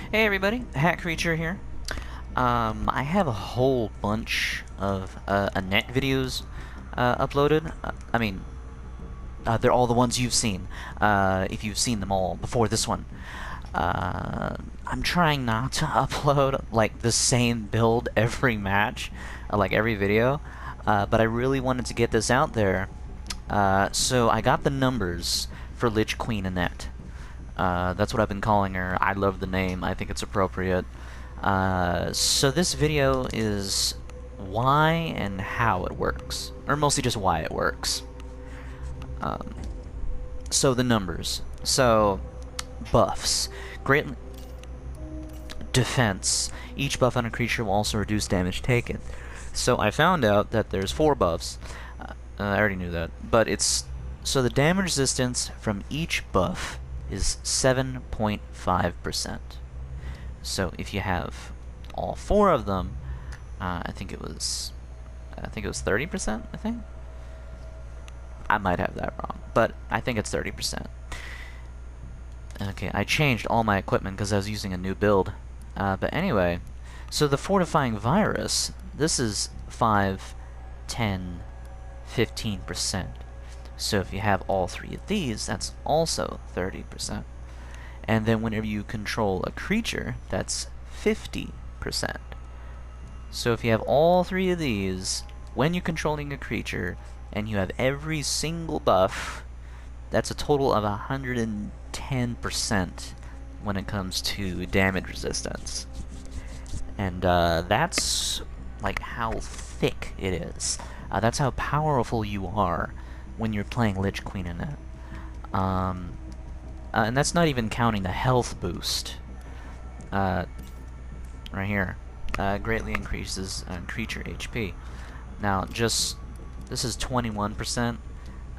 Hey everybody, Hat Creature here. I have a whole bunch of Annette videos uploaded. They're all the ones you've seen, if you've seen them all before this one. I'm trying not to upload like the same build every match, like every video, but I really wanted to get this out there. So I got the numbers for Lich Queen Annette. That's what I've been calling her. I love the name. I think it's appropriate. So this video is why and how it works. Or mostly just why it works. So the numbers. So, buffs. Great defense. Each buff on a creature will also reduce damage taken. So I found out that there's 4 buffs. I already knew that. But it's... So the damage resistance from each buff is 7.5%. So if you have all 4 of them, I think it was 30%, I think? I might have that wrong, but I think it's 30%. Okay, I changed all my equipment because I was using a new build. But anyway, so the fortifying virus, this is 5, 10, 15%. So if you have all 3 of these, that's also 30%. And then whenever you control a creature, that's 50%. So if you have all 3 of these, when you're controlling a creature, and you have every single buff, that's a total of 110% when it comes to damage resistance. And that's like how thick it is. That's how powerful you are when you're playing Lich Queen Annette. And that's not even counting the health boost. Right here. Greatly increases creature HP. Now, this is 21%.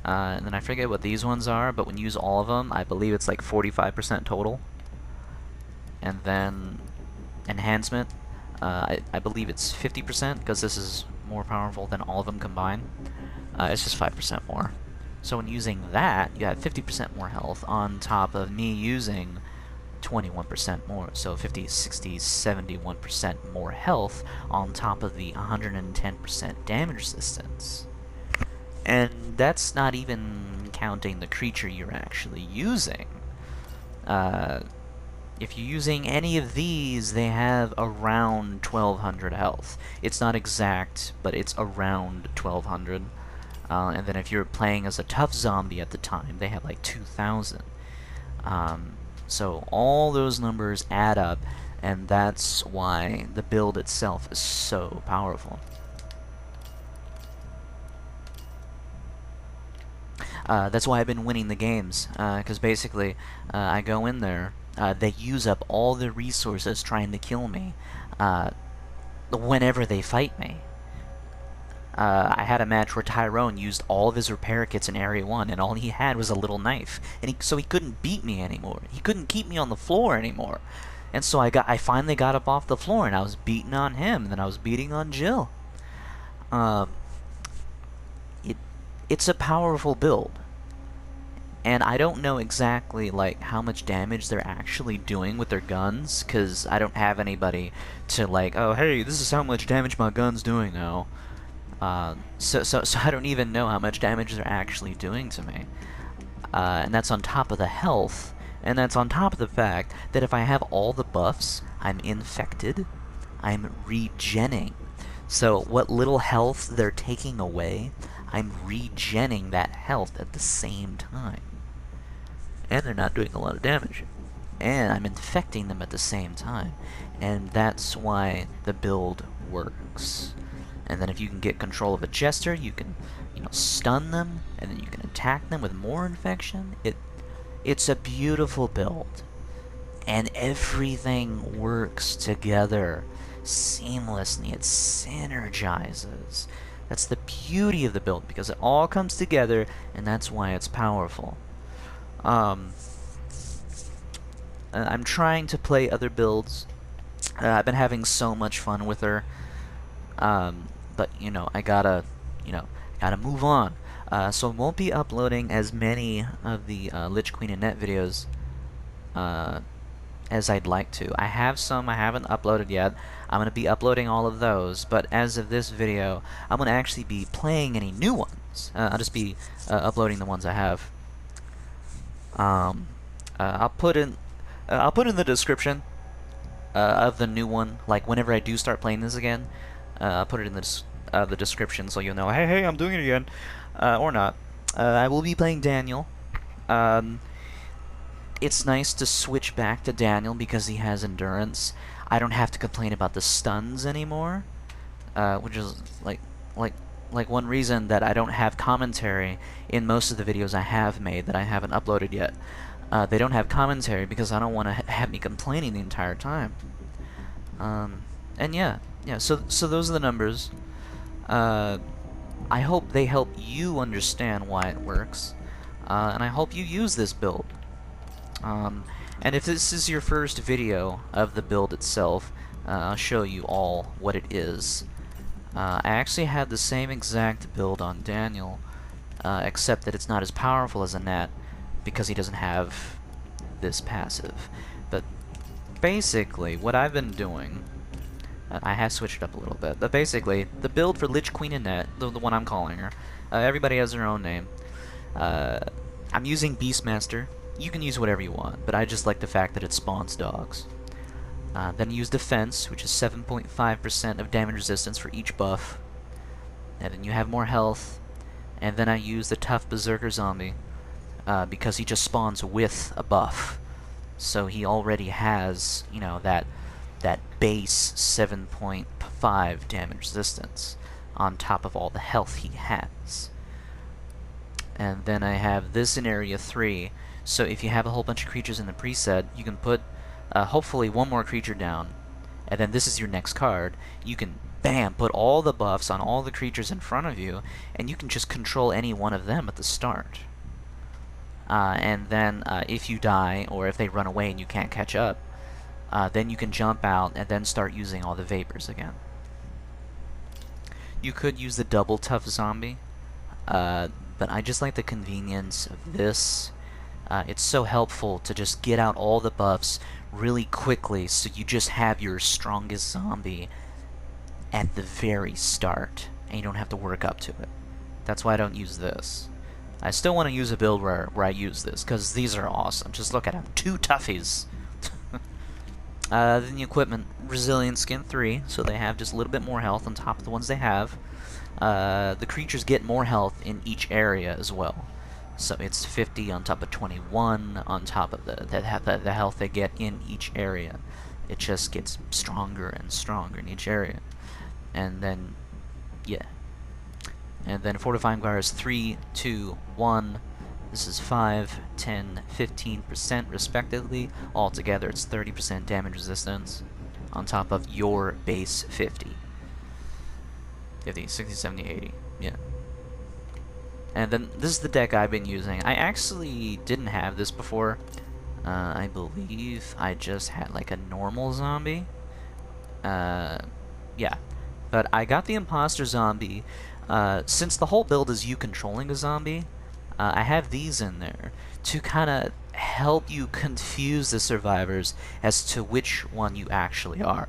And then I forget what these ones are, but when you use all of them, I believe it's like 45% total. And then enhancement, I believe it's 50%, because this is more powerful than all of them combined. It's just 5% more. So when using that, you have 50% more health on top of me using 21% more. So 50, 60, 71% more health on top of the 110% damage resistance. And that's not even counting the creature you're actually using. If you're using any of these, they have around 1200 health. It's not exact, but it's around 1200. And then if you're playing as a tough zombie at the time, they have like 2000. So all those numbers add up, and that's why the build itself is so powerful. That's why I've been winning the games, because basically I go in there, they use up all the resources trying to kill me whenever they fight me. I had a match where Tyrone used all of his repair kits in Area 1, and all he had was a little knife. And so he couldn't beat me anymore. He couldn't keep me on the floor anymore. And so I finally got up off the floor, and I was beating on him, and then I was beating on Jill. It's a powerful build. And I don't know exactly like how much damage they're actually doing with their guns, because I don't have anybody to like, oh hey, this is how much damage my gun's doing now. So I don't even know how much damage they're actually doing to me. And that's on top of the health, and that's on top of the fact that if I have all the buffs, I'm infected, I'm regenning. So what little health they're taking away, I'm regenning that health at the same time. And they're not doing a lot of damage. And I'm infecting them at the same time. And that's why the build works. And then if you can get control of a jester, you can, stun them, and then you can attack them with more infection. It's a beautiful build. And everything works together seamlessly. It synergizes. That's the beauty of the build, because it all comes together, and that's why it's powerful. I'm trying to play other builds. I've been having so much fun with her. But, I gotta move on. So I won't be uploading as many of the Lich Queen Annette videos as I'd like to. I have some I haven't uploaded yet. I'm going to be uploading all of those, but as of this video, I'm going to actually be playing any new ones. I'll just be uploading the ones I have. I'll put in the description of the new one, like whenever I do start playing this again. I'll put it in the description so you'll know, hey, I'm doing it again, or not. I will be playing Daniel. It's nice to switch back to Daniel because he has endurance. I don't have to complain about the stuns anymore, which is like one reason that I don't have commentary in most of the videos I have made that I haven't uploaded yet. They don't have commentary because I don't want to have me complaining the entire time. And yeah, so those are the numbers. I hope they help you understand why it works, and I hope you use this build. And if this is your first video of the build itself, I'll show you all what it is. I actually had the same exact build on Daniel, except that it's not as powerful as Annette because he doesn't have this passive. But basically, what I've been doing, I have switched it up a little bit, but basically, the build for Lich Queen Annette, the one I'm calling her, everybody has their own name. I'm using Beastmaster. You can use whatever you want, but I just like the fact that it spawns dogs. Then use Defense, which is 7.5% of damage resistance for each buff. And then you have more health. And then I use the Tough Berserker Zombie, because he just spawns with a buff. So he already has, you know, that base 7.5 damage resistance on top of all the health he has. And then I have this in Area 3. So if you have a whole bunch of creatures in the preset, you can put hopefully one more creature down, and then this is your next card. You can, bam, put all the buffs on all the creatures in front of you, and you can just control any one of them at the start. And then if you die, or if they run away and you can't catch up, then you can jump out and then start using all the vapors again. You could use the double tough zombie, but I just like the convenience of this. It's so helpful to just get out all the buffs really quickly, so you just have your strongest zombie at the very start, and you don't have to work up to it. That's why I don't use this. I still want to use a build where I use this, because these are awesome. Just look at them. 2 toughies. Then the equipment, Resilient Skin 3, so they have just a little bit more health on top of the ones they have. The creatures get more health in each area as well. So it's 50 on top of 21 on top of the health they get in each area. It just gets stronger and stronger in each area. And then, yeah. And then Fortifying Guard is 3, 2, 1. This is 5, 10, 15% respectively. Altogether it's 30% damage resistance on top of your base 50. 50, 60, 70, 80. Yeah. And then this is the deck I've been using. I actually didn't have this before. I believe I just had like a normal zombie. Yeah. But I got the imposter zombie. Since the whole build is you controlling a zombie, I have these in there to kind of help you confuse the survivors as to which one you actually are.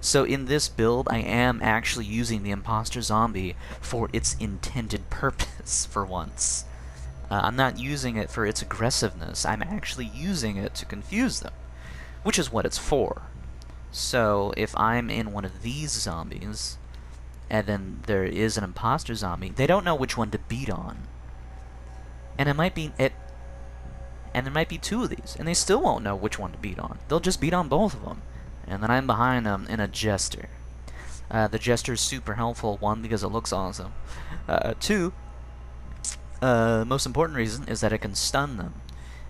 So in this build, I am actually using the imposter zombie for its intended purpose for once. I'm not using it for its aggressiveness. I'm actually using it to confuse them, which is what it's for. So if I'm in one of these zombies, and then there is an imposter zombie, they don't know which one to beat on. And it might be and there might be 2 of these, and they still won't know which one to beat on. They'll just beat on both of them. And then I'm behind them in a Jester. The Jester is super helpful, 1, because it looks awesome. 2, most important reason is that it can stun them.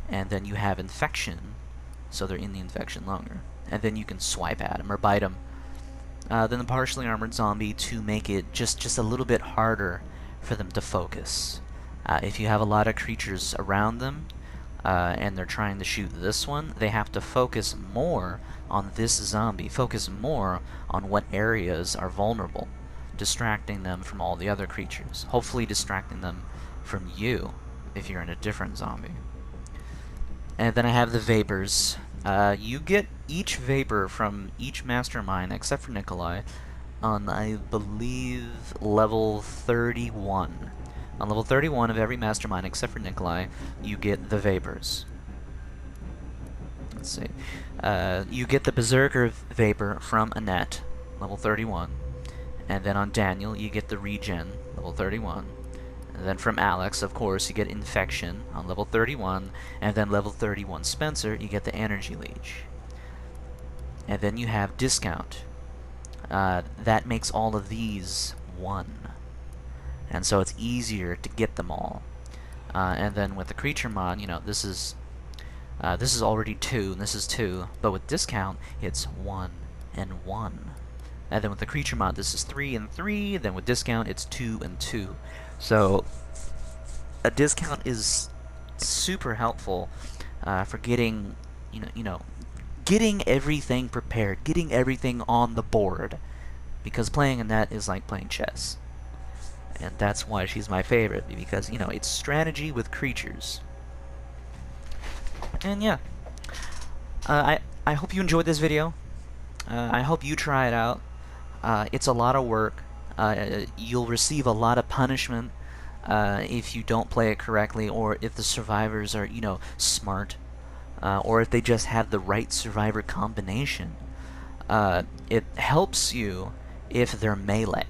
And then you have Infection, so they're in the infection longer. And then you can swipe at them or bite them. Then the Partially Armored Zombie to make it just a little bit harder for them to focus. If you have a lot of creatures around them, and they're trying to shoot this one, they have to focus more on this zombie, focus more on what areas are vulnerable, distracting them from all the other creatures, hopefully distracting them from you if you're in a different zombie. And then I have the Vapors. You get each vapor from each mastermind, except for Nikolai, on, I believe, level 31. On level 31 of every mastermind, except for Nikolai, you get the vapors. Let's see. You get the Berserker Vapor from Annette, level 31. And then on Daniel, you get the Regen, level 31. And then from Alex, of course, you get Infection on level 31. And then level 31 Spencer, you get the Energy Leech. And then you have Discount. That makes all of these 1. And so it's easier to get them all. And then with the Creature mod, you know, this is already 2, and this is 2, but with Discount, it's 1 and 1. And then with the Creature mod, this is 3 and 3, then with Discount, it's 2 and 2. So, a Discount is super helpful for getting, getting everything prepared, getting everything on the board. Because playing Annette is like playing chess. And that's why she's my favorite, because, it's strategy with creatures. And yeah, I hope you enjoyed this video. I hope you try it out. It's a lot of work. You'll receive a lot of punishment if you don't play it correctly, or if the survivors are, smart, or if they just have the right survivor combination. It helps you if they're melee.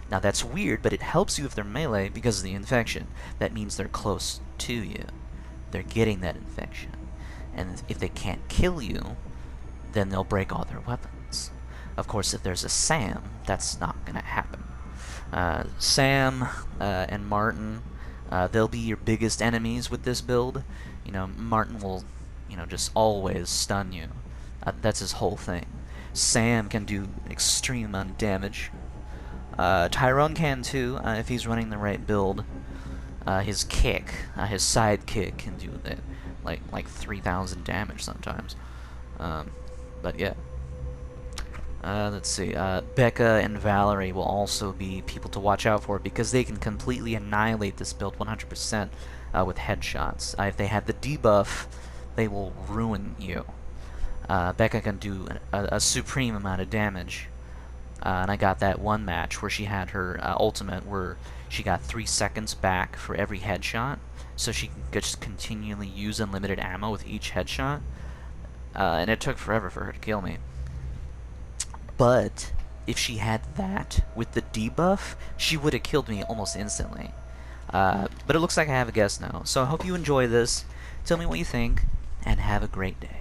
Now that's weird, but it helps you if they're melee because of the infection. That means they're close to you. They're getting that infection. And if they can't kill you, then they'll break all their weapons. Of course, if there's a Sam, that's not going to happen. Sam and Martin, they'll be your biggest enemies with this build. Martin will, just always stun you. That's his whole thing. Sam can do an extreme amount of damage. Tyrone can too, if he's running the right build. His kick, his side kick can do that, like 3,000 damage sometimes. But yeah. Let's see. Becca and Valerie will also be people to watch out for because they can completely annihilate this build 100% with headshots. If they have the debuff, they will ruin you. Becca can do a supreme amount of damage. And I got that one match where she had her ultimate where she got 3 seconds back for every headshot, so she can just continually use unlimited ammo with each headshot. And it took forever for her to kill me. But if she had that with the debuff, she would have killed me almost instantly. But it looks like I have a guess now, so I hope you enjoy this. Tell me what you think, and have a great day.